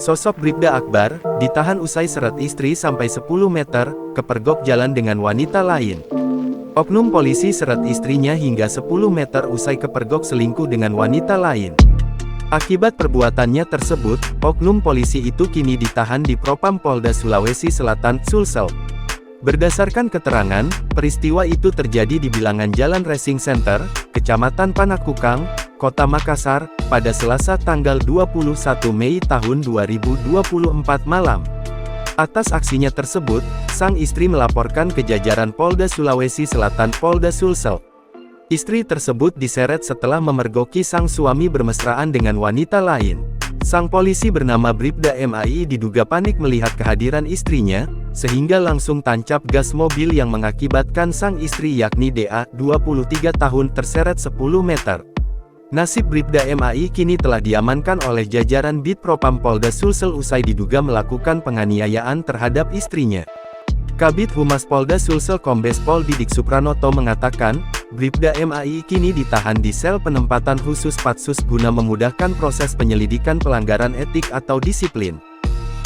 Sosok Bribda Akbar ditahan usai seret istri sampai 10 meter, kepergok jalan dengan wanita lain. Oknum polisi seret istrinya hingga 10 meter usai kepergok selingkuh dengan wanita lain. Akibat perbuatannya tersebut, oknum polisi itu kini ditahan di Propam Polda Sulawesi Selatan, Sulsel. Berdasarkan keterangan, peristiwa itu terjadi di bilangan Jalan Racing Center, Kecamatan Panakukang, Kota Makassar, pada Selasa tanggal 21 Mei tahun 2024 malam. Atas aksinya tersebut, sang istri melaporkan ke jajaran Polda Sulawesi Selatan Polda Sulsel. Istri tersebut diseret setelah memergoki sang suami bermesraan dengan wanita lain. Sang polisi bernama Bribda MAI diduga panik melihat kehadiran istrinya, sehingga langsung tancap gas mobil yang mengakibatkan sang istri yakni DA, 23 tahun terseret 10 meter. Nasib Bribda MAI kini telah diamankan oleh jajaran Bid Propam Polda Sulsel usai diduga melakukan penganiayaan terhadap istrinya. Kabid Humas Polda Sulsel Kombes Pol Didik Supranoto mengatakan, Bribda MAI kini ditahan di sel penempatan khusus Patsus guna memudahkan proses penyelidikan pelanggaran etik atau disiplin.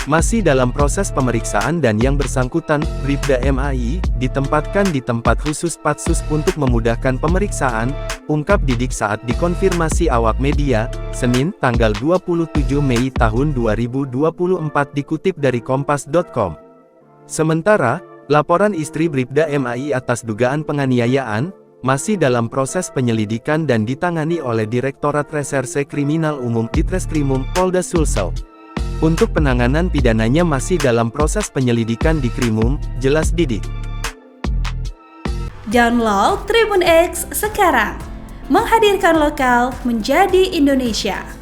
Masih dalam proses pemeriksaan dan yang bersangkutan, Bribda MAI, ditempatkan di tempat khusus Patsus untuk memudahkan pemeriksaan, ungkap Didik saat dikonfirmasi awak media, Senin, tanggal 27 Mei tahun 2024 dikutip dari Kompas.com. Sementara, laporan istri Bribda MAI atas dugaan penganiayaan, masih dalam proses penyelidikan dan ditangani oleh Direktorat Reserse Kriminal Umum Ditreskrimum Polda Sulsel. Untuk penanganan pidananya masih dalam proses penyelidikan di Krimum, jelas Didik. Download Tribun X sekarang, menghadirkan lokal menjadi Indonesia.